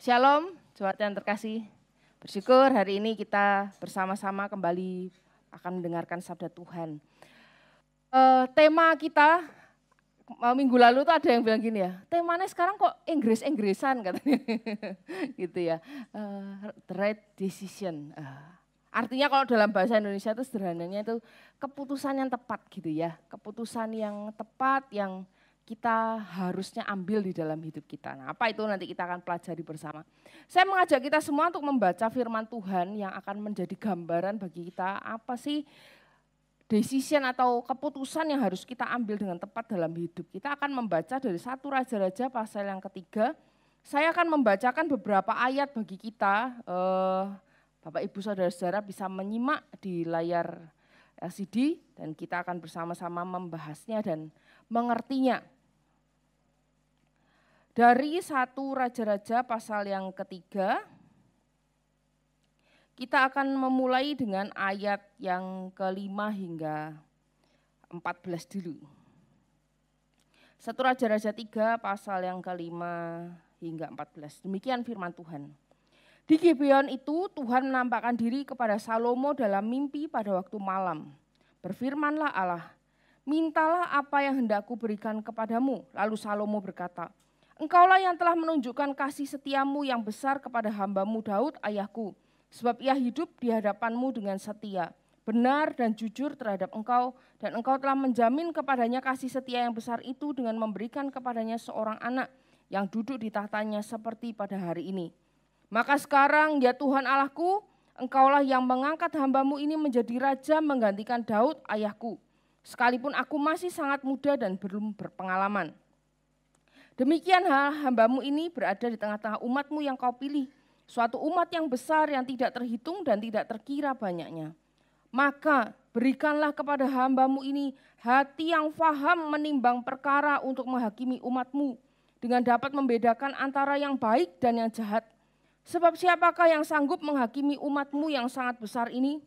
Shalom, jemaat yang terkasih. Bersyukur hari ini kita bersama-sama kembali akan mendengarkan sabda Tuhan. Tema kita minggu lalu tuh ada yang bilang gini ya, temanya sekarang kok Inggris-Inggrisan katanya, gitu ya. The right decision. Artinya kalau dalam bahasa Indonesia itu sederhananya itu keputusan yang tepat gitu ya, keputusan yang tepat yang kita harusnya ambil di dalam hidup kita. Nah, apa itu nanti kita akan pelajari bersama. Saya mengajak kita semua untuk membaca firman Tuhan yang akan menjadi gambaran bagi kita apa sih decision atau keputusan yang harus kita ambil dengan tepat dalam hidup. Kita akan membaca dari 1 Raja-Raja pasal yang ketiga. Saya akan membacakan beberapa ayat bagi kita, Bapak Ibu Saudara-saudara bisa menyimak di layar LCD dan kita akan bersama-sama membahasnya dan mengertinya. Dari 1 Raja-Raja pasal yang ketiga, kita akan memulai dengan ayat yang ke-5 hingga 14 dulu. 1 Raja-Raja 3 pasal yang ke-5 hingga 14. Demikian firman Tuhan. Di Gibeon itu Tuhan menampakkan diri kepada Salomo dalam mimpi pada waktu malam. Berfirmanlah Allah, mintalah apa yang hendak kuberikan kepadamu. Lalu Salomo berkata, engkaulah yang telah menunjukkan kasih setiamu yang besar kepada hambamu Daud ayahku. Sebab ia hidup di hadapanmu dengan setia, benar dan jujur terhadap engkau. Dan engkau telah menjamin kepadanya kasih setia yang besar itu dengan memberikan kepadanya seorang anak yang duduk di tahtanya seperti pada hari ini. Maka sekarang ya Tuhan Allahku, engkaulah yang mengangkat hambamu ini menjadi raja menggantikan Daud ayahku. Sekalipun aku masih sangat muda dan belum berpengalaman. Demikian hambamu ini berada di tengah-tengah umatmu yang kau pilih. Suatu umat yang besar yang tidak terhitung dan tidak terkira banyaknya. Maka berikanlah kepada hambamu ini hati yang faham menimbang perkara untuk menghakimi umatmu. Dengan dapat membedakan antara yang baik dan yang jahat. Sebab siapakah yang sanggup menghakimi umatmu yang sangat besar ini?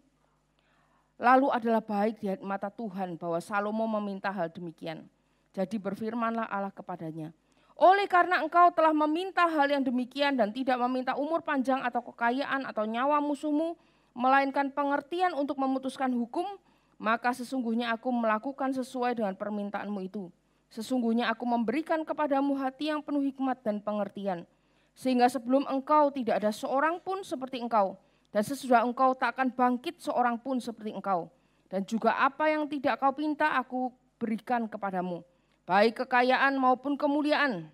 Lalu adalah baik di mata Tuhan bahwa Salomo meminta hal demikian. Jadi berfirmanlah Allah kepadanya. Oleh karena engkau telah meminta hal yang demikian dan tidak meminta umur panjang atau kekayaan atau nyawa musuhmu, melainkan pengertian untuk memutuskan hukum, maka sesungguhnya aku melakukan sesuai dengan permintaanmu itu. Sesungguhnya aku memberikan kepadamu hati yang penuh hikmat dan pengertian, sehingga sebelum engkau tidak ada seorang pun seperti engkau, dan sesudah engkau tak akan bangkit seorang pun seperti engkau. Dan juga apa yang tidak kau pinta aku berikan kepadamu, baik kekayaan maupun kemuliaan,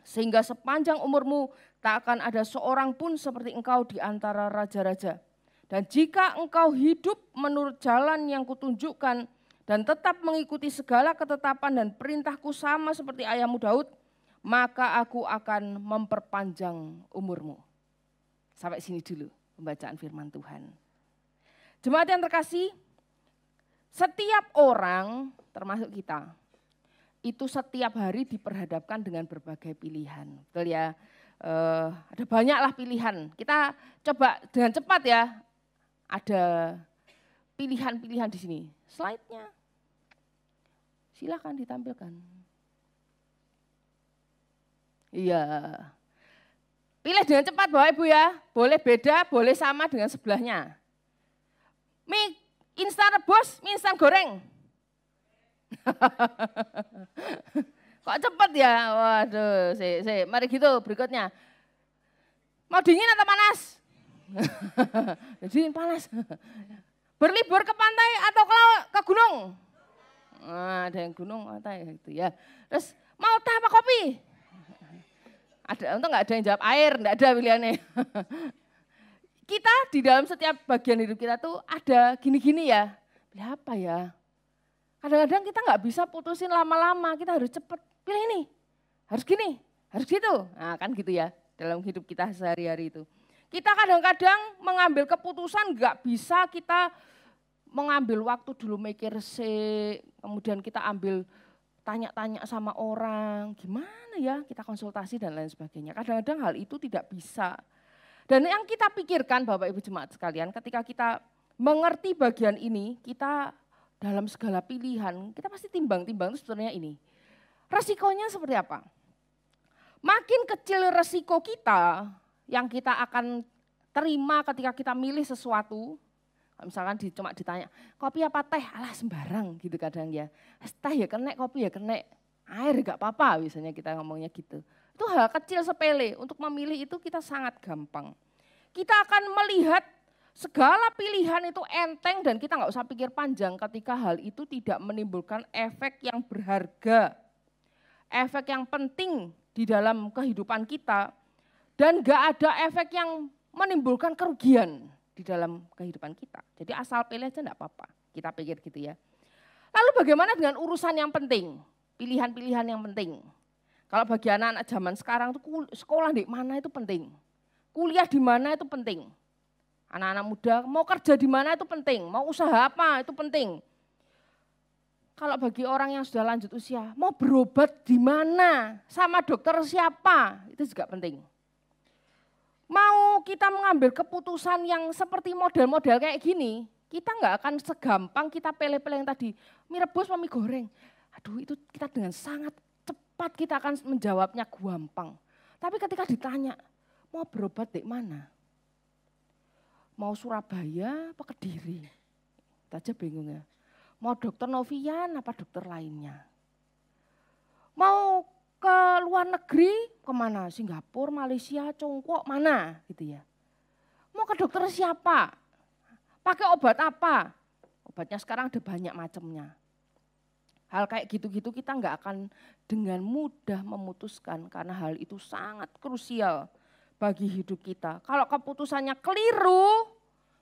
sehingga sepanjang umurmu tak akan ada seorang pun seperti engkau di antara raja-raja. Dan jika engkau hidup menurut jalan yang kutunjukkan dan tetap mengikuti segala ketetapan dan perintahku sama seperti ayahmu Daud, maka aku akan memperpanjang umurmu. Sampai sini dulu pembacaan firman Tuhan. Jemaat yang terkasih, setiap orang termasuk kita, itu setiap hari diperhadapkan dengan berbagai pilihan. Betul ya, ada banyaklah pilihan. Kita coba dengan cepat ya, ada pilihan-pilihan di sini. Slide-nya, silakan ditampilkan. Iya, pilih dengan cepat Bapak Ibu ya, boleh beda, boleh sama dengan sebelahnya. Mie instan rebus, mie instan goreng. Kok cepet ya? Waduh, mari gitu berikutnya. Mau dingin atau panas? Dingin panas. Berlibur ke pantai atau ke gunung? Nah, ada yang gunung pantai gitu ya. Terus mau teh apa kopi? Ada, untung nggak ada yang jawab air, nggak ada pilihannya. Kita di dalam setiap bagian hidup kita tuh ada gini-gini ya. Pilih apa ya? Kadang-kadang kita nggak bisa putusin lama-lama, kita harus cepet, pilih ini, harus gini, harus gitu. Nah kan gitu ya, dalam hidup kita sehari-hari itu. Kita kadang-kadang mengambil keputusan nggak bisa kita mengambil waktu dulu mikir sih, kemudian kita ambil tanya-tanya sama orang, gimana ya, kita konsultasi dan lain sebagainya. Kadang-kadang hal itu tidak bisa. Dan yang kita pikirkan Bapak Ibu Jemaat sekalian, ketika kita mengerti bagian ini, kita dalam segala pilihan, kita pasti timbang-timbang itu sebenarnya ini. Resikonya seperti apa? Makin kecil resiko kita, yang kita akan terima ketika kita milih sesuatu. Misalkan cuma ditanya, kopi apa teh? Alah sembarang gitu kadang ya. Teh ya kenek, kopi ya kenek. Air gak apa-apa biasanya kita ngomongnya gitu. Itu hal kecil sepele, untuk memilih itu kita sangat gampang. Kita akan melihat segala pilihan itu enteng dan kita nggak usah pikir panjang ketika hal itu tidak menimbulkan efek yang berharga. Efek yang penting di dalam kehidupan kita dan gak ada efek yang menimbulkan kerugian di dalam kehidupan kita. Jadi asal pilih aja enggak apa-apa, kita pikir gitu ya. Lalu bagaimana dengan urusan yang penting, pilihan-pilihan yang penting. Kalau bagi anak-anak zaman sekarang tuh sekolah di mana itu penting, kuliah di mana itu penting. Anak-anak muda mau kerja di mana itu penting, mau usaha apa itu penting. Kalau bagi orang yang sudah lanjut usia, mau berobat di mana, sama dokter siapa, itu juga penting. Mau kita mengambil keputusan yang seperti model-model kayak gini, kita nggak akan segampang kita pilih-pilih yang tadi, mie rebus sama mie goreng. Aduh itu kita dengan sangat cepat kita akan menjawabnya gampang. Tapi ketika ditanya, mau berobat di mana? Mau Surabaya apa Kediri? Kita aja bingung ya. Mau dokter Novian apa dokter lainnya? Mau ke luar negeri, kemana? Singapura, Malaysia, Congkok, mana gitu ya. Mau ke dokter siapa? Pakai obat apa? Obatnya sekarang ada banyak macamnya. Hal kayak gitu-gitu kita nggak akan dengan mudah memutuskan karena hal itu sangat krusial bagi hidup kita. Kalau keputusannya keliru,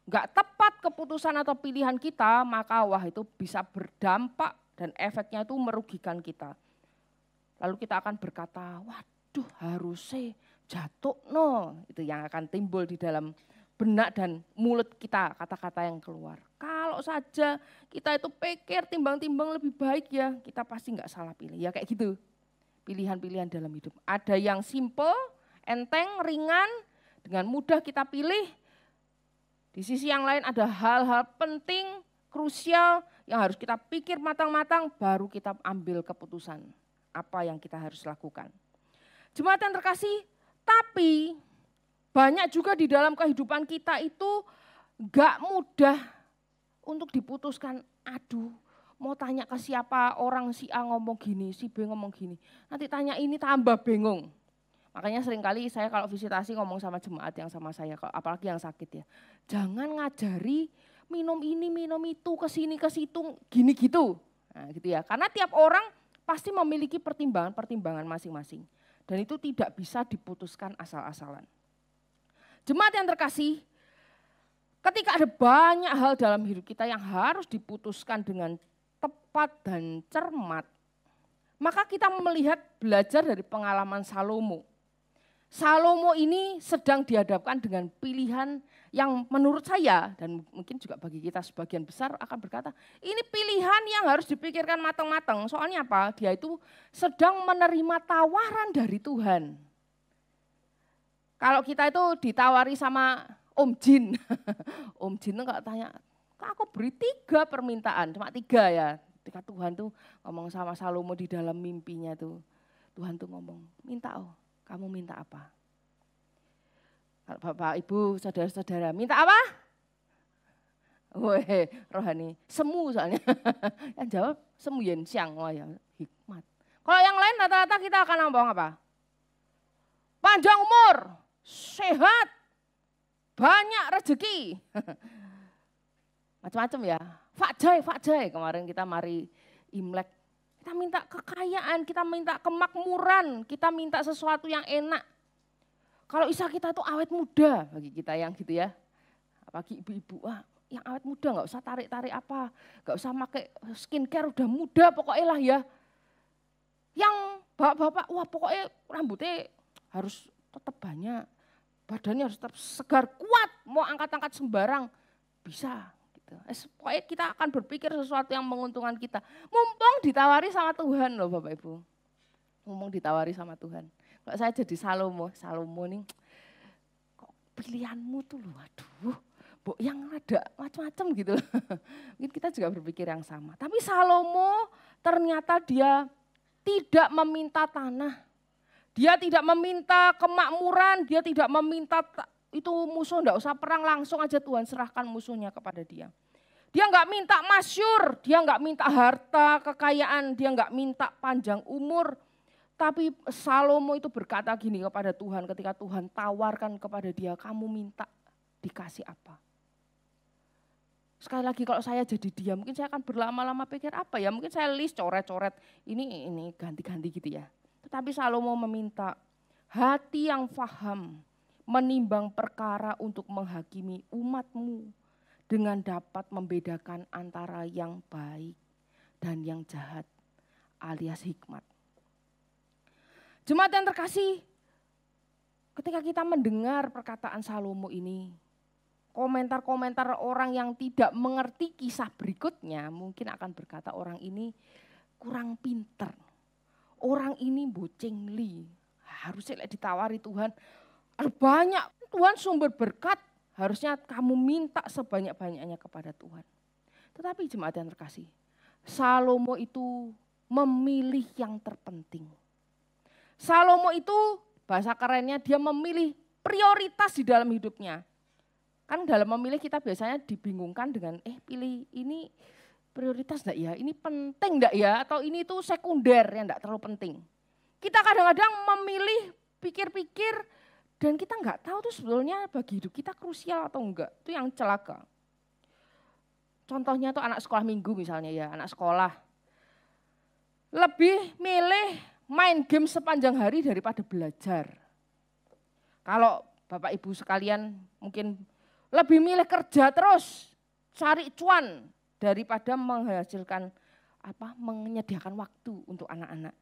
nggak tepat keputusan atau pilihan kita, maka wah itu bisa berdampak dan efeknya itu merugikan kita. Lalu kita akan berkata, waduh harusnya jatuh no. Itu yang akan timbul di dalam benak dan mulut kita, kata-kata yang keluar. Kalau saja kita itu pikir timbang-timbang lebih baik ya, kita pasti nggak salah pilih. Ya kayak gitu, pilihan-pilihan dalam hidup. Ada yang simple, enteng, ringan, dengan mudah kita pilih. Di sisi yang lain ada hal-hal penting, krusial, yang harus kita pikir matang-matang, baru kita ambil keputusan. Apa yang kita harus lakukan. Jemaat yang terkasih, tapi banyak juga di dalam kehidupan kita itu gak mudah untuk diputuskan. Aduh, mau tanya ke siapa, orang si A ngomong gini, si B ngomong gini. Nanti tanya ini tambah bingung. Makanya seringkali saya kalau visitasi ngomong sama jemaat yang sama saya, apalagi yang sakit ya. Jangan ngajari minum ini, minum itu, kesini, ke situ, gini gitu. Nah gitu ya, karena tiap orang pasti memiliki pertimbangan-pertimbangan masing-masing. Dan itu tidak bisa diputuskan asal-asalan. Jemaat yang terkasih, ketika ada banyak hal dalam hidup kita yang harus diputuskan dengan tepat dan cermat, maka kita melihat belajar dari pengalaman Salomo. Salomo ini sedang dihadapkan dengan pilihan yang menurut saya dan mungkin juga bagi kita sebagian besar akan berkata, ini pilihan yang harus dipikirkan matang-matang. Soalnya apa? Dia itu sedang menerima tawaran dari Tuhan. Kalau kita itu ditawari sama Om Jin, Om Jin itu nggak tanya, aku beri 3 permintaan, cuma 3 ya. Ketika Tuhan tuh ngomong sama Salomo di dalam mimpinya tuh, Tuhan tuh ngomong, minta kamu minta apa? Kalau Bapak, Ibu, saudara-saudara, minta apa? Weh, rohani, semu soalnya. Yang jawab semu yen siang, wah ya hikmat. Kalau yang lain rata-rata kita akan ngomong apa? Panjang umur, sehat, banyak rezeki. Macam-macam ya. Fakjai, kemarin kita mari Imlek. Kita minta kekayaan, kita minta kemakmuran, kita minta sesuatu yang enak. Kalau isa kita itu awet muda bagi kita yang gitu ya. Bagi ibu-ibu, yang awet muda nggak usah tarik-tarik apa, nggak usah pakai skincare udah muda pokoknya lah ya. Yang bapak-bapak, wah pokoknya rambutnya harus tetap banyak, badannya harus tetap segar, kuat, mau angkat-angkat sembarang bisa. Pokoknya kita akan berpikir sesuatu yang menguntungkan kita. Mumpung ditawari sama Tuhan loh Bapak Ibu. Mumpung ditawari sama Tuhan. Kalau saya jadi Salomo nih, kok pilihanmu tuh loh, aduh, yang ada macam-macam gitu. Mungkin kita juga berpikir yang sama. Tapi Salomo ternyata dia tidak meminta tanah. Dia tidak meminta kemakmuran, dia tidak meminta itu musuh enggak usah perang, langsung aja Tuhan serahkan musuhnya kepada dia. Dia enggak minta masyhur, dia enggak minta harta, kekayaan, dia enggak minta panjang umur. Tapi Salomo itu berkata gini kepada Tuhan ketika Tuhan tawarkan kepada dia, kamu minta dikasih apa? Sekali lagi kalau saya jadi dia, mungkin saya akan berlama-lama pikir apa ya, mungkin saya list coret-coret, ini ganti-ganti gitu ya. Tetapi Salomo meminta hati yang faham, menimbang perkara untuk menghakimi umatmu dengan dapat membedakan antara yang baik dan yang jahat alias hikmat. Jemaat yang terkasih, ketika kita mendengar perkataan Salomo ini, komentar-komentar orang yang tidak mengerti kisah berikutnya mungkin akan berkata orang ini kurang pinter. Orang ini bocengli, harusnya ditawari Tuhan. Banyak Tuhan sumber berkat, harusnya kamu minta sebanyak-banyaknya kepada Tuhan. Tetapi jemaat yang terkasih, Salomo itu memilih yang terpenting. Salomo itu bahasa kerennya dia memilih prioritas di dalam hidupnya. Kan dalam memilih kita biasanya dibingungkan dengan pilih ini prioritas enggak ya, ini penting enggak ya, atau ini tuh sekunder yang enggak terlalu penting. Kita kadang-kadang memilih pikir-pikir dan kita enggak tahu tuh sebetulnya bagi hidup kita krusial atau enggak, itu yang celaka. Contohnya tuh anak sekolah minggu misalnya ya, anak sekolah. Lebih milih main game sepanjang hari daripada belajar. Kalau Bapak Ibu sekalian mungkin lebih milih kerja terus, cari cuan daripada menghasilkan menyediakan waktu untuk anak-anak.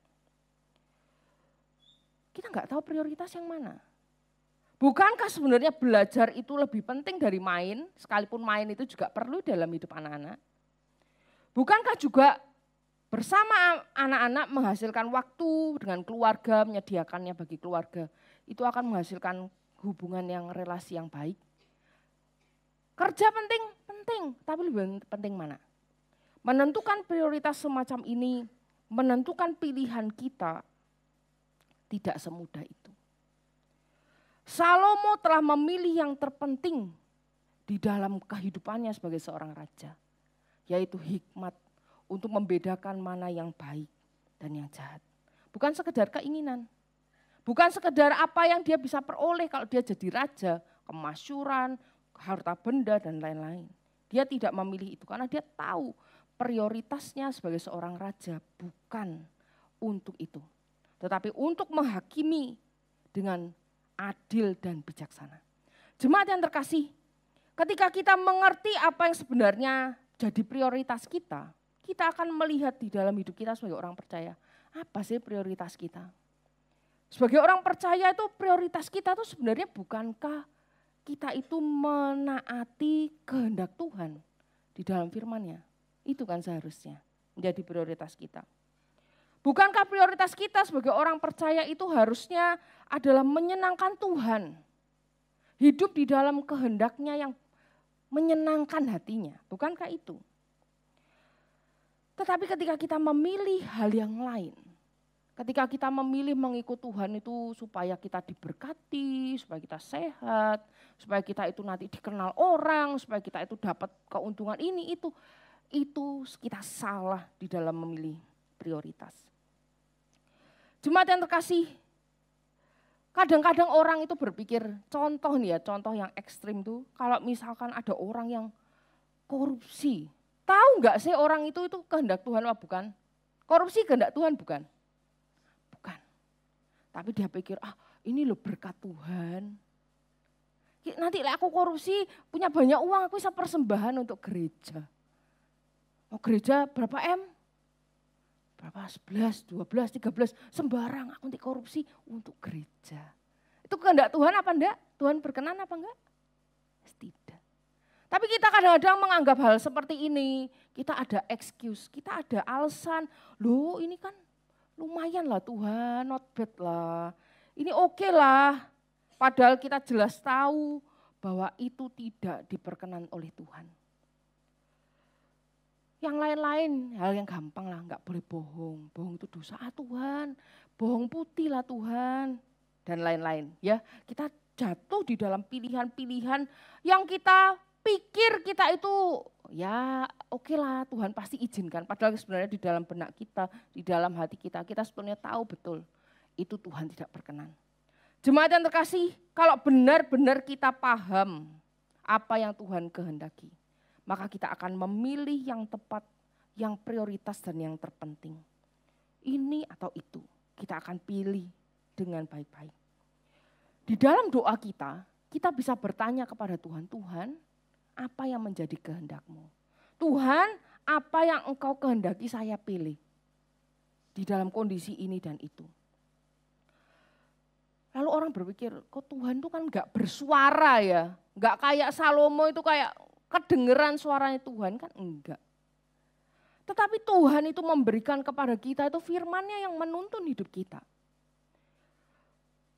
Kita nggak tahu prioritas yang mana. Bukankah sebenarnya belajar itu lebih penting dari main, sekalipun main itu juga perlu dalam hidup anak-anak. Bukankah juga bersama anak-anak menghasilkan waktu dengan keluarga, menyediakannya bagi keluarga, itu akan menghasilkan hubungan yang relasi yang baik. Kerja penting, tapi lebih penting mana? Menentukan prioritas semacam ini, menentukan pilihan kita, tidak semudah itu. Salomo telah memilih yang terpenting di dalam kehidupannya sebagai seorang raja, yaitu hikmat untuk membedakan mana yang baik dan yang jahat. Bukan sekedar keinginan, bukan sekedar apa yang dia bisa peroleh kalau dia jadi raja, kemasyuran, harta benda dan lain-lain. Dia tidak memilih itu karena dia tahu prioritasnya sebagai seorang raja bukan untuk itu. Tetapi untuk menghakimi dengan adil dan bijaksana. Jemaat yang terkasih, ketika kita mengerti apa yang sebenarnya jadi prioritas kita, kita akan melihat di dalam hidup kita sebagai orang percaya, apa sih prioritas kita? Sebagai orang percaya itu prioritas kita itu sebenarnya bukankah kita itu menaati kehendak Tuhan di dalam firman-Nya. Itu kan seharusnya menjadi prioritas kita. Bukankah prioritas kita sebagai orang percaya itu harusnya adalah menyenangkan Tuhan. Hidup di dalam kehendak-Nya yang menyenangkan hatinya. Bukankah itu? Tetapi ketika kita memilih hal yang lain, ketika kita memilih mengikut Tuhan itu supaya kita diberkati, supaya kita sehat, supaya kita itu nanti dikenal orang, supaya kita itu dapat keuntungan ini, itu kita salah di dalam memilih prioritas. Jemaat yang terkasih, kadang-kadang orang itu berpikir, contoh nih ya, contoh yang ekstrim tuh, kalau misalkan ada orang yang korupsi, tahu nggak sih orang itu kehendak Tuhan apa bukan? Korupsi kehendak Tuhan bukan? Bukan. Tapi dia pikir, ini loh berkat Tuhan. Nanti aku korupsi, punya banyak uang, aku bisa persembahan untuk gereja. Mau gereja berapa M? Berapa? 11, 12, 13, sembarang aku nanti korupsi untuk gereja. Itu kehendak Tuhan apa enggak? Tuhan berkenan apa enggak? Tidak. Tapi kita kadang-kadang menganggap hal seperti ini, kita ada excuse, kita ada alasan, loh ini kan lumayan lah Tuhan, not bad lah, ini oke lah. Padahal kita jelas tahu bahwa itu tidak diperkenan oleh Tuhan. Yang lain-lain, hal yang gampang lah, nggak boleh bohong. Bohong itu dosa Tuhan, bohong putih lah Tuhan, dan lain-lain. Ya, kita jatuh di dalam pilihan-pilihan yang kita pikir kita itu ya oke lah Tuhan pasti izinkan. Padahal sebenarnya di dalam benak kita, di dalam hati kita sebenarnya tahu betul itu Tuhan tidak berkenan. Jemaat yang terkasih, kalau benar-benar kita paham apa yang Tuhan kehendaki, maka kita akan memilih yang tepat, yang prioritas dan yang terpenting. Ini atau itu, kita akan pilih dengan baik-baik. Di dalam doa kita bisa bertanya kepada Tuhan, Tuhan, apa yang menjadi kehendak-Mu? Tuhan, apa yang Engkau kehendaki saya pilih di dalam kondisi ini dan itu? Lalu orang berpikir, kok Tuhan itu kan enggak bersuara ya, enggak kayak Salomo itu kayak kedengeran suaranya Tuhan, kan enggak. Tetapi Tuhan itu memberikan kepada kita itu firman-Nya yang menuntun hidup kita.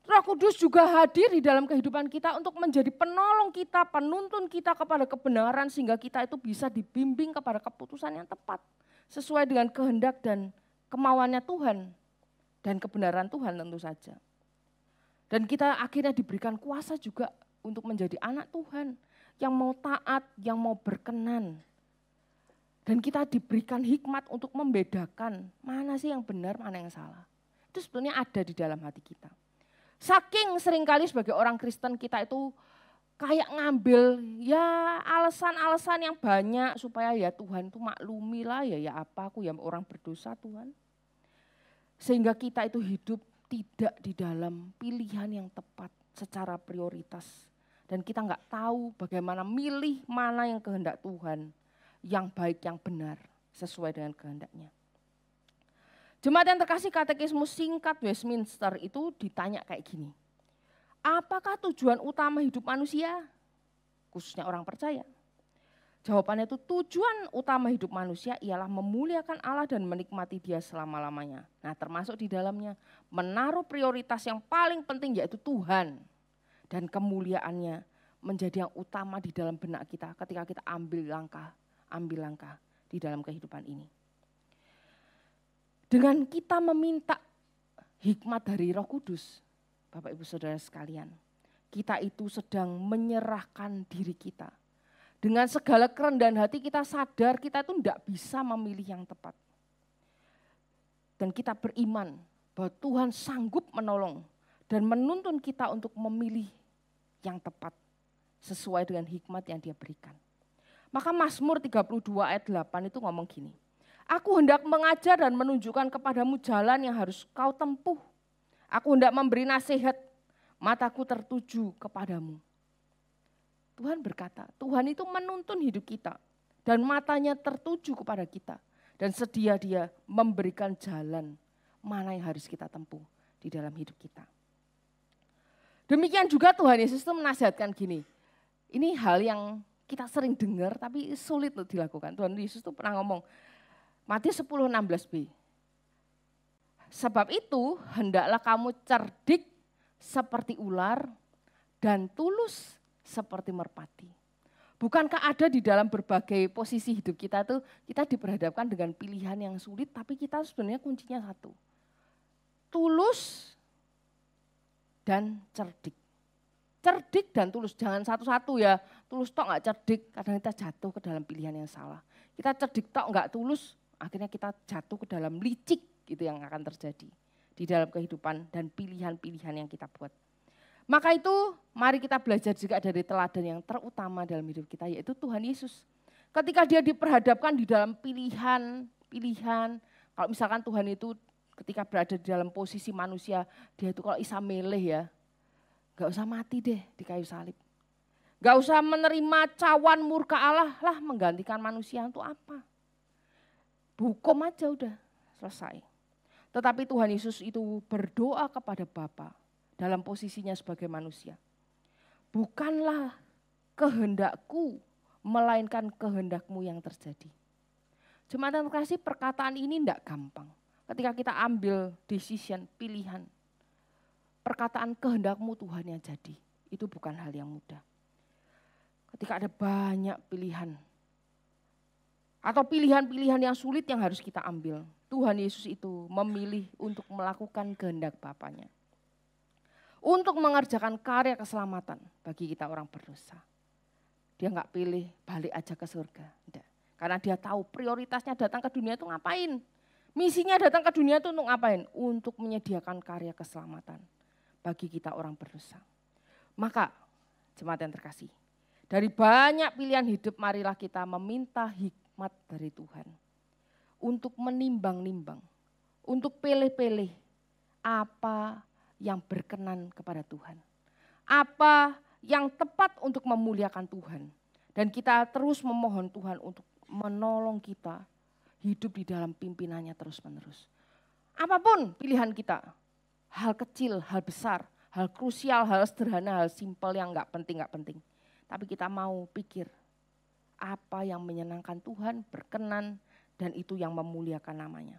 Roh Kudus juga hadir di dalam kehidupan kita untuk menjadi penolong kita, penuntun kita kepada kebenaran sehingga kita itu bisa dibimbing kepada keputusan yang tepat sesuai dengan kehendak dan kemauannya Tuhan dan kebenaran Tuhan tentu saja. Dan kita akhirnya diberikan kuasa juga untuk menjadi anak Tuhan yang mau taat, yang mau berkenan. Dan kita diberikan hikmat untuk membedakan mana sih yang benar, mana yang salah. Itu sebetulnya ada di dalam hati kita. Saking seringkali sebagai orang Kristen kita itu kayak ngambil ya alasan-alasan yang banyak supaya ya Tuhan itu maklumi lah ya apa aku ya orang berdosa Tuhan. Sehingga kita itu hidup tidak di dalam pilihan yang tepat secara prioritas. Dan kita nggak tahu bagaimana milih mana yang kehendak Tuhan, yang baik, yang benar sesuai dengan kehendaknya. Jemaat yang terkasih, katekismus singkat Westminster itu ditanya kayak gini. Apakah tujuan utama hidup manusia? Khususnya orang percaya. Jawabannya itu tujuan utama hidup manusia ialah memuliakan Allah dan menikmati Dia selama-lamanya. Nah, termasuk di dalamnya menaruh prioritas yang paling penting yaitu Tuhan. Dan kemuliaannya menjadi yang utama di dalam benak kita ketika kita ambil langkah di dalam kehidupan ini. Dengan kita meminta hikmat dari Roh Kudus, Bapak Ibu Saudara sekalian, kita itu sedang menyerahkan diri kita. Dengan segala kerendahan hati kita sadar kita itu tidak bisa memilih yang tepat. Dan kita beriman bahwa Tuhan sanggup menolong dan menuntun kita untuk memilih yang tepat sesuai dengan hikmat yang Dia berikan. Maka Mazmur 32 ayat 8 itu ngomong gini. Aku hendak mengajar dan menunjukkan kepadamu jalan yang harus kau tempuh. Aku hendak memberi nasihat, mataku tertuju kepadamu. Tuhan berkata, Tuhan itu menuntun hidup kita dan matanya tertuju kepada kita. Dan sedia Dia memberikan jalan mana yang harus kita tempuh di dalam hidup kita. Demikian juga Tuhan Yesus itu menasihatkan gini, ini hal yang kita sering dengar tapi sulit loh dilakukan. Tuhan Yesus itu pernah ngomong, Matius 10:16b. Sebab itu hendaklah kamu cerdik seperti ular dan tulus seperti merpati. Bukankah ada di dalam berbagai posisi hidup kita tuh kita diperhadapkan dengan pilihan yang sulit tapi kita sebenarnya kuncinya satu. Tulus dan cerdik. Cerdik dan tulus, jangan satu-satu ya. Tulus tok enggak cerdik, kadang kita jatuh ke dalam pilihan yang salah. Kita cerdik tok enggak tulus, akhirnya kita jatuh ke dalam licik, gitu yang akan terjadi di dalam kehidupan dan pilihan-pilihan yang kita buat. Maka itu mari kita belajar juga dari teladan yang terutama dalam hidup kita yaitu Tuhan Yesus. Ketika Dia diperhadapkan di dalam pilihan, kalau misalkan Tuhan itu ketika berada di dalam posisi manusia, Dia itu kalau bisa milih ya, gak usah mati deh di kayu salib. Gak usah menerima cawan murka Allah lah menggantikan manusia untuk apa. Hukum aja udah selesai. Tetapi Tuhan Yesus itu berdoa kepada Bapa dalam posisinya sebagai manusia. Bukanlah kehendakku, melainkan kehendakmu yang terjadi. Jemaat yang terkasih, perkataan ini tidak gampang. Ketika kita ambil decision, pilihan. Perkataan kehendakmu Tuhan yang jadi, itu bukan hal yang mudah. Ketika ada banyak pilihan, atau pilihan-pilihan yang sulit yang harus kita ambil. Tuhan Yesus itu memilih untuk melakukan kehendak Bapaknya. Untuk mengerjakan karya keselamatan bagi kita orang berdosa. Dia nggak pilih balik aja ke surga. Tidak. Karena dia tahu prioritasnya datang ke dunia itu ngapain. Misinya datang ke dunia itu untuk ngapain? Untuk menyediakan karya keselamatan bagi kita orang berdosa. Maka jemaat yang terkasih, dari banyak pilihan hidup marilah kita meminta hikmat dari Tuhan. Untuk menimbang-nimbang, untuk pilih-pilih apa yang berkenan kepada Tuhan. Apa yang tepat untuk memuliakan Tuhan. Dan kita terus memohon Tuhan untuk menolong kita hidup di dalam pimpinannya terus-menerus. Apapun pilihan kita, hal kecil, hal besar, hal krusial, hal sederhana, hal simpel yang enggak penting. Tapi kita mau pikir apa yang menyenangkan Tuhan, berkenan, dan itu yang memuliakan namanya.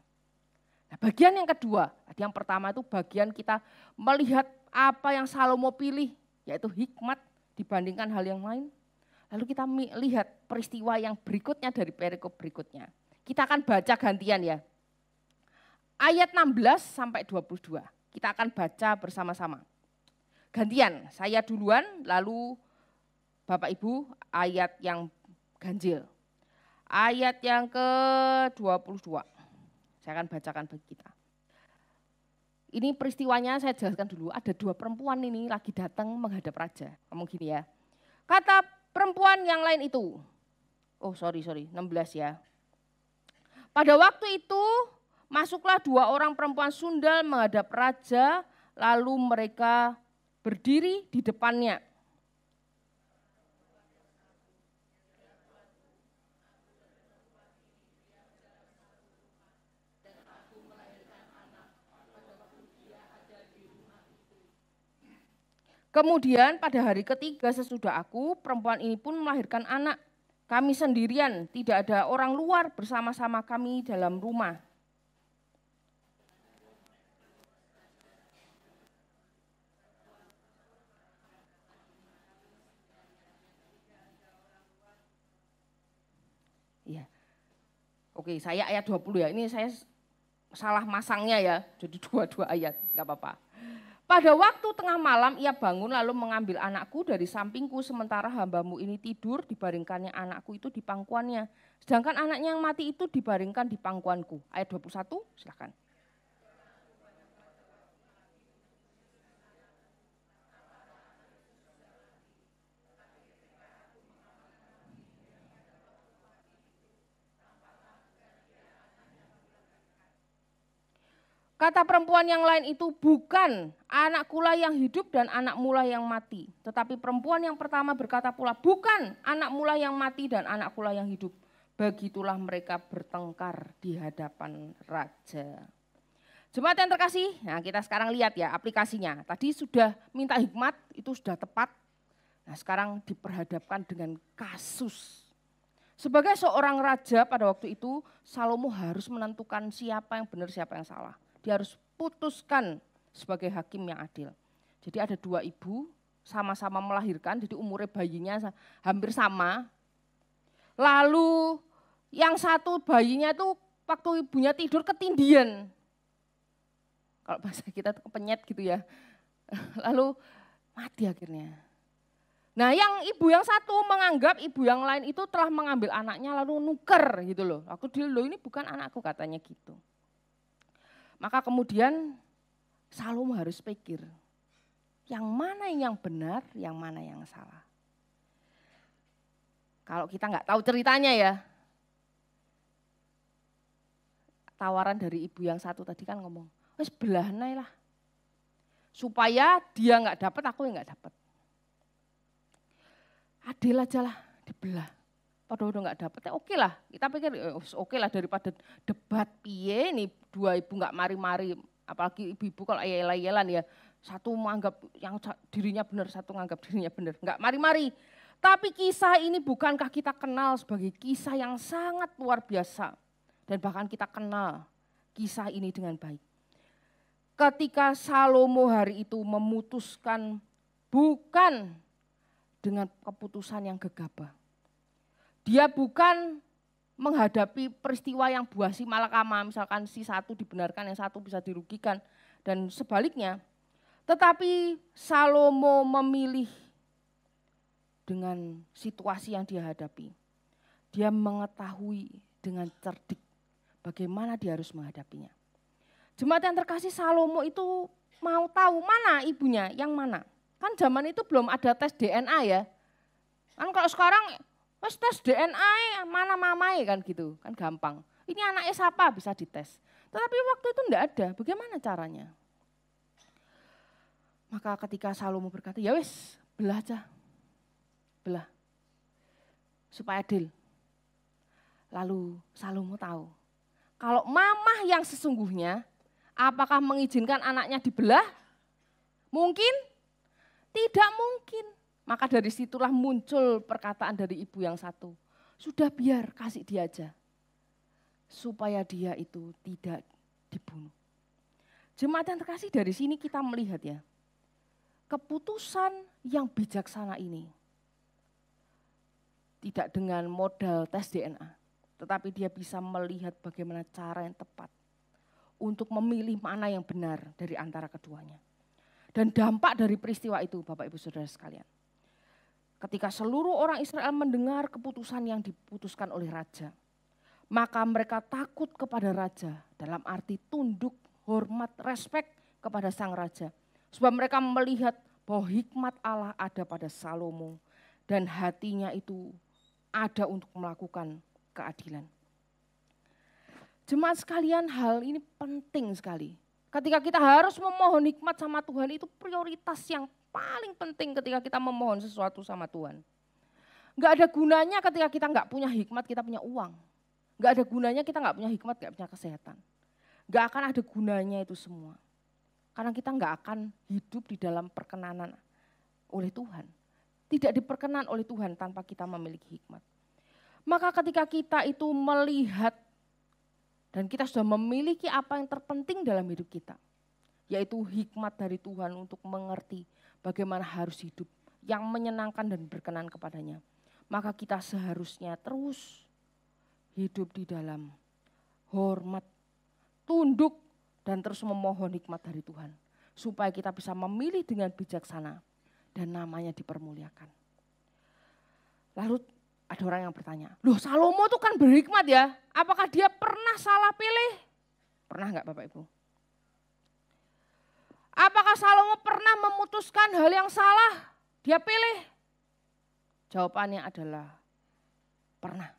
Nah, bagian yang kedua, tadi yang pertama itu bagian kita melihat apa yang Salomo pilih, yaitu hikmat dibandingkan hal yang lain. Lalu kita lihat peristiwa yang berikutnya dari perikop berikutnya. Kita akan baca gantian ya. Ayat 16 sampai 22, kita akan baca bersama-sama. Gantian, saya duluan, lalu Bapak Ibu ayat yang ganjil. Ayat yang ke-22, saya akan bacakan bagi kita. Ini peristiwanya saya jelaskan dulu, ada dua perempuan ini lagi datang menghadap raja. Ngomong gini ya, kata perempuan yang lain itu, 16 ya. Pada waktu itu masuklah dua orang perempuan sundal menghadap raja, lalu mereka berdiri di depannya. Kemudian pada hari ketiga sesudah aku, perempuan ini pun melahirkan anak. Kami sendirian, tidak ada orang luar bersama-sama kami dalam rumah. Ya. Oke, saya ayat 20 ya, ini saya salah masangnya ya, jadi dua ayat, enggak apa-apa. Pada waktu tengah malam ia bangun lalu mengambil anakku dari sampingku sementara hambamu ini tidur dibaringkannya anakku itu di pangkuannya. Sedangkan anaknya yang mati itu dibaringkan di pangkuanku. Ayat 21 silakan. Kata perempuan yang lain itu, bukan, anakkulah yang hidup dan anakmulah yang mati. Tetapi perempuan yang pertama berkata pula, bukan, anakmulah yang mati dan anakkulah yang hidup. Begitulah mereka bertengkar di hadapan raja. Jemaat yang terkasih, nah kita sekarang lihat ya aplikasinya. Tadi sudah minta hikmat, itu sudah tepat. Nah sekarang diperhadapkan dengan kasus. Sebagai seorang raja pada waktu itu, Salomo harus menentukan siapa yang benar, siapa yang salah. Dia harus putuskan sebagai hakim yang adil. Jadi ada dua ibu sama-sama melahirkan, jadi umurnya bayinya hampir sama. Lalu yang satu bayinya itu waktu ibunya tidur ketindian. Kalau bahasa kita itu kepenyet gitu ya. Lalu mati akhirnya. Nah yang ibu yang satu menganggap ibu yang lain itu telah mengambil anaknya lalu nuker gitu loh. Aku dulu ini bukan anakku katanya gitu. Maka kemudian Salomo harus pikir, yang mana yang benar, yang mana yang salah. Kalau kita nggak tahu ceritanya ya, tawaran dari ibu yang satu tadi kan ngomong, wes belanai lah, supaya dia nggak dapat, aku yang nggak dapat. Adil aja lah, dibelah. Padahal udah nggak dapat, ya oke lah. Kita pikir oke lah daripada debat piye nih dua ibu nggak mari-mari, apalagi ibu-ibu kalau ayel-ayelan ya, satu menganggap yang dirinya benar, satu menganggap dirinya benar, nggak mari-mari. Tapi kisah ini bukankah kita kenal sebagai kisah yang sangat luar biasa dan bahkan kita kenal kisah ini dengan baik. Ketika Salomo hari itu memutuskan bukan dengan keputusan yang gegabah. Dia bukan menghadapi peristiwa yang buah si malakama, misalkan si satu dibenarkan, yang satu bisa dirugikan, dan sebaliknya. Tetapi Salomo memilih dengan situasi yang dia hadapi. Dia mengetahui dengan cerdik bagaimana dia harus menghadapinya. Jemaat yang terkasih, Salomo itu mau tahu mana ibunya, yang mana. Kan zaman itu belum ada tes DNA ya. Kan kalau sekarang tes DNA mana mamai kan gitu, kan gampang. Ini anaknya siapa bisa dites. Tetapi waktu itu enggak ada, bagaimana caranya? Maka ketika Salomo berkata, ya wis belah aja, belah. Supaya adil. Lalu Salomo tahu, kalau mamah yang sesungguhnya, apakah mengizinkan anaknya dibelah? Mungkin? Tidak mungkin. Maka dari situlah muncul perkataan dari ibu yang satu. Sudah biar, kasih dia aja. Supaya dia itu tidak dibunuh. Jemaat yang terkasih, dari sini kita melihat ya. Keputusan yang bijaksana ini. Tidak dengan modal tes DNA. Tetapi dia bisa melihat bagaimana cara yang tepat. Untuk memilih mana yang benar dari antara keduanya. Dan dampak dari peristiwa itu Bapak Ibu Saudara sekalian. Ketika seluruh orang Israel mendengar keputusan yang diputuskan oleh raja. Maka mereka takut kepada raja dalam arti tunduk, hormat, respek kepada sang raja. Sebab mereka melihat bahwa hikmat Allah ada pada Salomo. Dan hatinya itu ada untuk melakukan keadilan. Jemaat sekalian, hal ini penting sekali. Ketika kita harus memohon hikmat sama Tuhan, itu prioritas yang paling penting ketika kita memohon sesuatu sama Tuhan. Enggak ada gunanya ketika kita enggak punya hikmat, kita punya uang. Enggak ada gunanya kita enggak punya hikmat, enggak punya kesehatan. Enggak akan ada gunanya itu semua. Karena kita enggak akan hidup di dalam perkenanan oleh Tuhan. Tidak diperkenan oleh Tuhan tanpa kita memiliki hikmat. Maka ketika kita itu melihat dan kita sudah memiliki apa yang terpenting dalam hidup kita. Yaitu hikmat dari Tuhan untuk mengerti bagaimana harus hidup yang menyenangkan dan berkenan kepadanya. Maka kita seharusnya terus hidup di dalam hormat, tunduk, dan terus memohon hikmat dari Tuhan. Supaya kita bisa memilih dengan bijaksana dan namanya dipermuliakan. Lalu ada orang yang bertanya, loh Salomo itu kan berhikmat ya, apakah dia pernah salah pilih? Pernah enggak Bapak Ibu? Apakah Salomo pernah memutuskan hal yang salah, dia pilih? Jawabannya adalah pernah.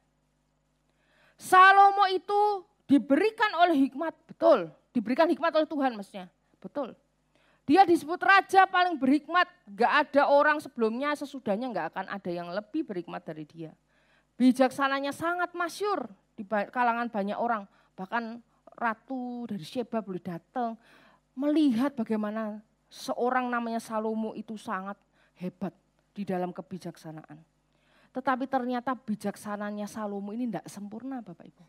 Salomo itu diberikan oleh hikmat, betul. Diberikan hikmat oleh Tuhan maksudnya, betul. Dia disebut raja paling berhikmat, gak ada orang sebelumnya, sesudahnya gak akan ada yang lebih berhikmat dari dia. Bijaksananya sangat masyhur di kalangan banyak orang, bahkan ratu dari Sheba boleh datang, melihat bagaimana seorang namanya Salomo itu sangat hebat di dalam kebijaksanaan. Tetapi ternyata bijaksananya Salomo ini tidak sempurna Bapak Ibu.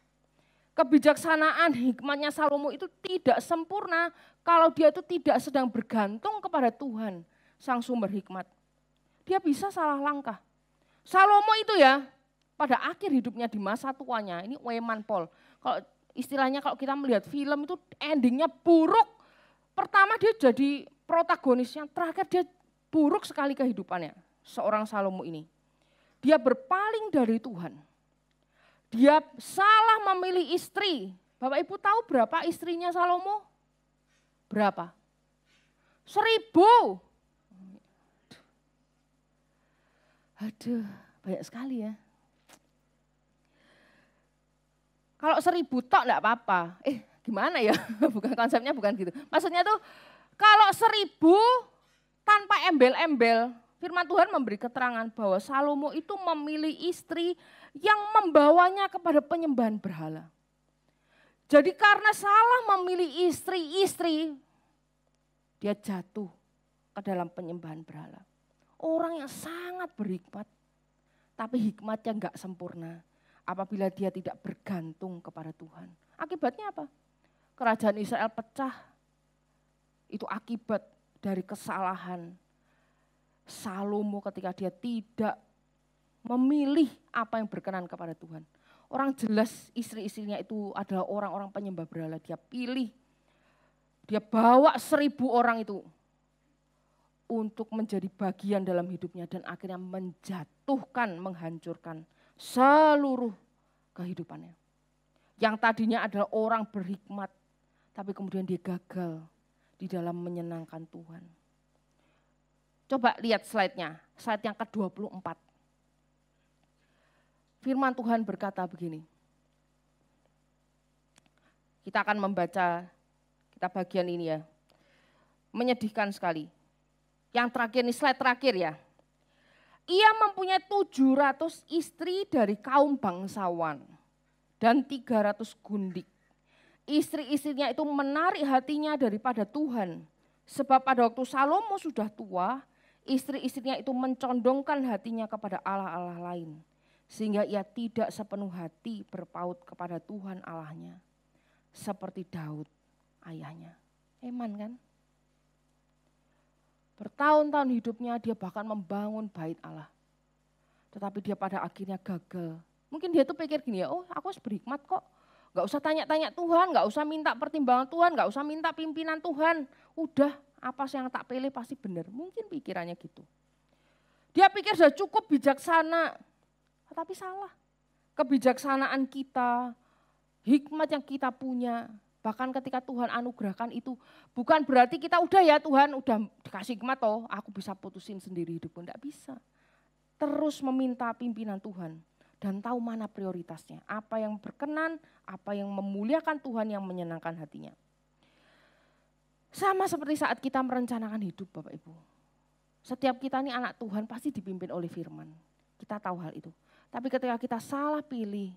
Kebijaksanaan hikmatnya Salomo itu tidak sempurna kalau dia itu tidak sedang bergantung kepada Tuhan, sang sumber hikmat. Dia bisa salah langkah. Salomo itu ya, pada akhir hidupnya di masa tuanya, ini Weman Paul. Kalau istilahnya kalau kita melihat film itu endingnya buruk. Pertama dia jadi protagonisnya, terakhir dia buruk sekali kehidupannya, seorang Salomo ini. Dia berpaling dari Tuhan. Dia salah memilih istri. Bapak Ibu tahu berapa istrinya Salomo? Berapa? 1000. Aduh, banyak sekali ya. Kalau 1000 tok enggak apa-apa. Gimana ya? Bukan konsepnya bukan gitu. Maksudnya tuh kalau 1000 tanpa embel-embel, firman Tuhan memberi keterangan bahwa Salomo itu memilih istri yang membawanya kepada penyembahan berhala. Jadi karena salah memilih istri-istri, dia jatuh ke dalam penyembahan berhala. Orang yang sangat berhikmat, tapi hikmatnya enggak sempurna apabila dia tidak bergantung kepada Tuhan. Akibatnya apa? Kerajaan Israel pecah. Itu akibat dari kesalahan Salomo ketika dia tidak memilih apa yang berkenan kepada Tuhan. Orang jelas istri-istrinya itu adalah orang-orang penyembah berhala. Dia pilih, dia bawa 1000 orang itu untuk menjadi bagian dalam hidupnya dan akhirnya menjatuhkan, menghancurkan seluruh kehidupannya. Yang tadinya adalah orang berhikmat, tapi kemudian dia gagal di dalam menyenangkan Tuhan. Coba lihat slide-nya, slide yang ke-24. Firman Tuhan berkata begini. Kita akan membaca kita bagian ini ya. Menyedihkan sekali. Yang terakhir nih, slide terakhir ya. Ia mempunyai 700 istri dari kaum bangsawan dan 300 gundik. Istri-istrinya itu menarik hatinya daripada Tuhan. Sebab pada waktu Salomo sudah tua, istri-istrinya itu mencondongkan hatinya kepada allah-allah lain. Sehingga ia tidak sepenuh hati berpaut kepada Tuhan Allahnya. Seperti Daud ayahnya. Eman kan? Bertahun-tahun hidupnya dia bahkan membangun bait Allah. Tetapi dia pada akhirnya gagal. Mungkin dia tuh pikir gini ya, oh aku harus berhikmat kok. Gak usah tanya-tanya Tuhan, gak usah minta pertimbangan Tuhan, gak usah minta pimpinan Tuhan. Udah apa sih yang tak pilih pasti benar. Mungkin pikirannya gitu. Dia pikir sudah cukup bijaksana. Tetapi salah. Kebijaksanaan kita, hikmat yang kita punya, bahkan ketika Tuhan anugerahkan itu, bukan berarti kita udah ya Tuhan, udah dikasih hikmat toh, aku bisa putusin sendiri hidupku. Enggak bisa. Terus meminta pimpinan Tuhan dan tahu mana prioritasnya. Apa yang berkenan, apa yang memuliakan Tuhan, yang menyenangkan hatinya. Sama seperti saat kita merencanakan hidup Bapak Ibu. Setiap kita ini anak Tuhan pasti dipimpin oleh firman. Kita tahu hal itu. Tapi ketika kita salah pilih,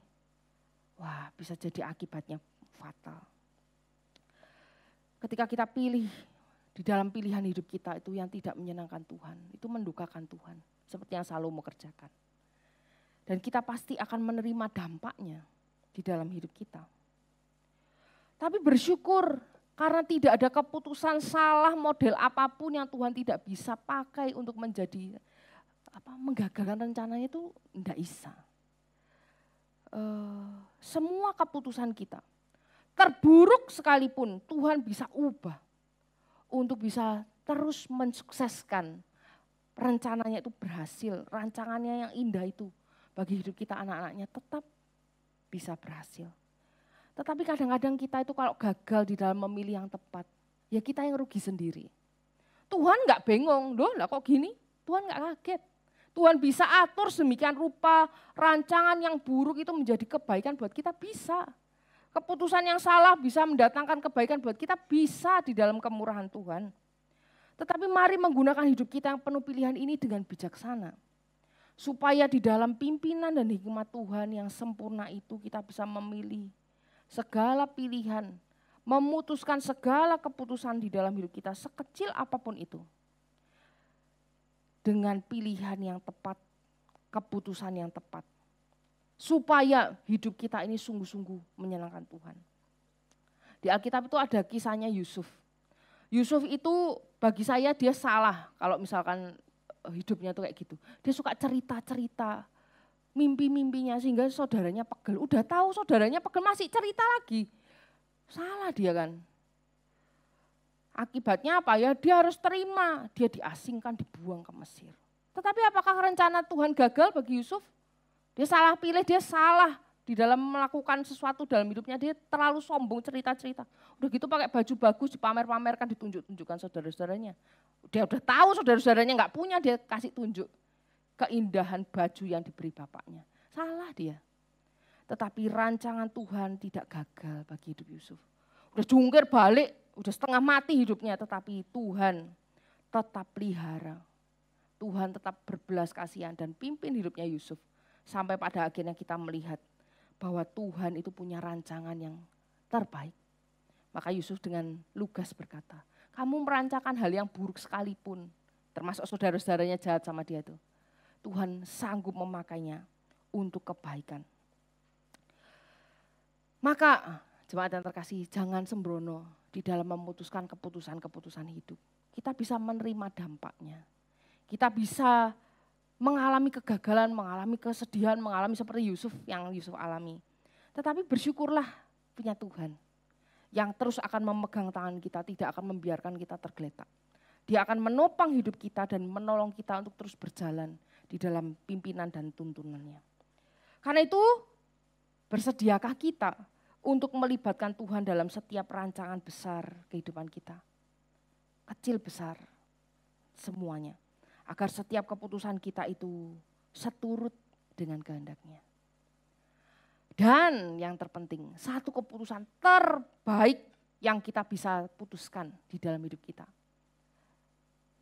wah bisa jadi akibatnya fatal. Ketika kita pilih di dalam pilihan hidup kita itu yang tidak menyenangkan Tuhan, itu mendukakan Tuhan. Seperti yang Salomo kerjakan. Dan kita pasti akan menerima dampaknya di dalam hidup kita. Tapi bersyukur karena tidak ada keputusan salah model apapun yang Tuhan tidak bisa pakai untuk menjadi menggagalkan rencananya itu tidak bisa. Semua keputusan kita, terburuk sekalipun Tuhan bisa ubah untuk bisa terus mensukseskan rencananya itu berhasil, rancangannya yang indah itu bagi hidup kita anak-anaknya tetap bisa berhasil. Tetapi kadang-kadang kita itu kalau gagal di dalam memilih yang tepat, ya kita yang rugi sendiri. Tuhan enggak bengong, loh lah kok gini? Tuhan enggak kaget. Tuhan bisa atur sedemikian rupa rancangan yang buruk itu menjadi kebaikan buat kita, bisa. Keputusan yang salah bisa mendatangkan kebaikan buat kita, bisa di dalam kemurahan Tuhan. Tetapi mari menggunakan hidup kita yang penuh pilihan ini dengan bijaksana. Supaya di dalam pimpinan dan hikmat Tuhan yang sempurna itu kita bisa memilih segala pilihan, memutuskan segala keputusan di dalam hidup kita sekecil apapun itu. Dengan pilihan yang tepat, keputusan yang tepat. Supaya hidup kita ini sungguh-sungguh menyenangkan Tuhan. Di Alkitab itu ada kisahnya Yusuf. Yusuf itu bagi saya dia salah kalau misalkan hidupnya tuh kayak gitu. Dia suka cerita-cerita mimpi-mimpinya sehingga saudaranya pegel. Udah tahu saudaranya pegel masih cerita lagi. Salah dia kan. Akibatnya apa ya? Dia harus terima, dia diasingkan, dibuang ke Mesir. Tetapi apakah rencana Tuhan gagal bagi Yusuf? Dia salah pilih, dia salah di dalam melakukan sesuatu dalam hidupnya, dia terlalu sombong cerita-cerita. Udah gitu pakai baju bagus, dipamer-pamerkan, ditunjuk-tunjukkan saudara-saudaranya. Dia udah tahu saudara-saudaranya nggak punya, dia kasih tunjuk keindahan baju yang diberi bapaknya. Salah dia. Tetapi rancangan Tuhan tidak gagal bagi hidup Yusuf. Udah jungkir balik, udah setengah mati hidupnya, tetapi Tuhan tetap pelihara. Tuhan tetap berbelas kasihan dan pimpin hidupnya Yusuf. Sampai pada akhirnya kita melihat bahwa Tuhan itu punya rancangan yang terbaik. Maka Yusuf dengan lugas berkata, kamu merancangkan hal yang buruk sekalipun, termasuk saudara-saudaranya jahat sama dia itu. Tuhan sanggup memakainya untuk kebaikan. Maka jemaat yang terkasih, jangan sembrono di dalam memutuskan keputusan-keputusan hidup. Kita bisa menerima dampaknya. Kita bisa mengalami kegagalan, mengalami kesedihan, mengalami seperti Yusuf yang Yusuf alami. Tetapi bersyukurlah punya Tuhan yang terus akan memegang tangan kita, tidak akan membiarkan kita tergeletak. Dia akan menopang hidup kita dan menolong kita untuk terus berjalan di dalam pimpinan dan tuntunannya. Karena itu bersediakah kita untuk melibatkan Tuhan dalam setiap rancangan besar kehidupan kita? Kecil besar semuanya. Agar setiap keputusan kita itu seturut dengan kehendaknya. Dan yang terpenting, satu keputusan terbaik yang kita bisa putuskan di dalam hidup kita.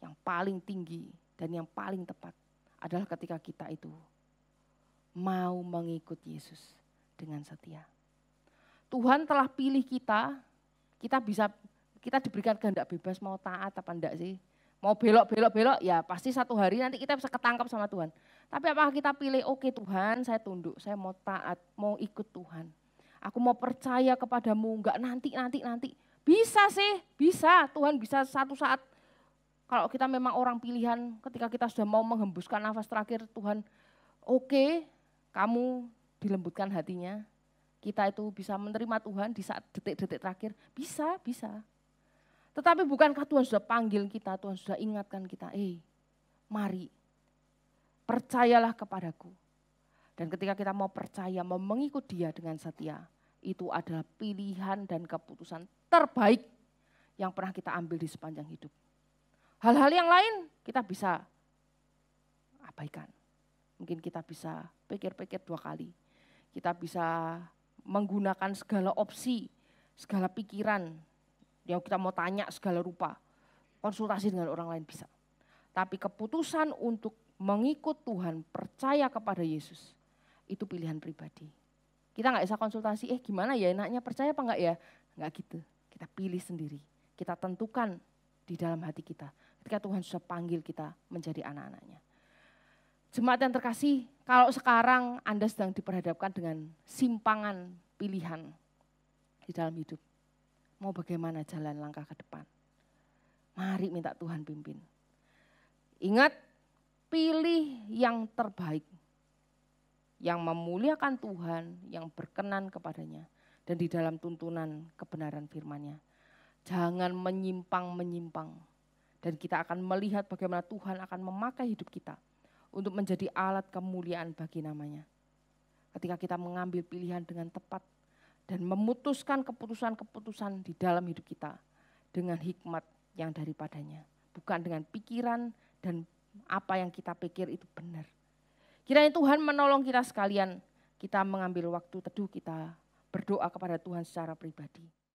Yang paling tinggi dan yang paling tepat adalah ketika kita itu mau mengikut Yesus dengan setia. Tuhan telah pilih kita diberikan kehendak bebas mau taat apa enggak sih? Mau belok, ya pasti satu hari nanti kita bisa ketangkap sama Tuhan. Tapi apakah kita pilih, oke Tuhan saya tunduk, saya mau taat, mau ikut Tuhan. Aku mau percaya kepadamu, enggak nanti. Bisa sih, bisa. Tuhan bisa satu saat, kalau kita memang orang pilihan, ketika kita sudah mau menghembuskan nafas terakhir, Tuhan oke, kamu dilembutkan hatinya. Kita itu bisa menerima Tuhan di saat detik-detik terakhir, bisa. Tetapi bukankah Tuhan sudah panggil kita, Tuhan sudah ingatkan kita, mari percayalah kepadaku. Dan ketika kita mau percaya, mau mengikut Dia dengan setia, itu adalah pilihan dan keputusan terbaik yang pernah kita ambil di sepanjang hidup. Hal-hal yang lain kita bisa abaikan. Mungkin kita bisa pikir-pikir 2 kali. Kita bisa menggunakan segala opsi, segala pikiran, yang kita mau tanya segala rupa, konsultasi dengan orang lain bisa. Tapi keputusan untuk mengikut Tuhan, percaya kepada Yesus, itu pilihan pribadi. Kita nggak bisa konsultasi, gimana ya enaknya percaya apa enggak ya? Enggak gitu, kita pilih sendiri. Kita tentukan di dalam hati kita, ketika Tuhan sudah panggil kita menjadi anak-anaknya. Jemaat yang terkasih, kalau sekarang Anda sedang diperhadapkan dengan simpangan pilihan di dalam hidup, mau bagaimana jalan langkah ke depan? Mari minta Tuhan pimpin. Ingat, pilih yang terbaik. Yang memuliakan Tuhan, yang berkenan kepadanya. Dan di dalam tuntunan kebenaran firman-Nya. Jangan menyimpang-menyimpang. Dan kita akan melihat bagaimana Tuhan akan memakai hidup kita untuk menjadi alat kemuliaan bagi namanya. Ketika kita mengambil pilihan dengan tepat, dan memutuskan keputusan-keputusan di dalam hidup kita dengan hikmat yang daripadanya. Bukan dengan pikiran dan apa yang kita pikir itu benar. Kiranya Tuhan menolong kita sekalian, kita mengambil waktu teduh, kita berdoa kepada Tuhan secara pribadi.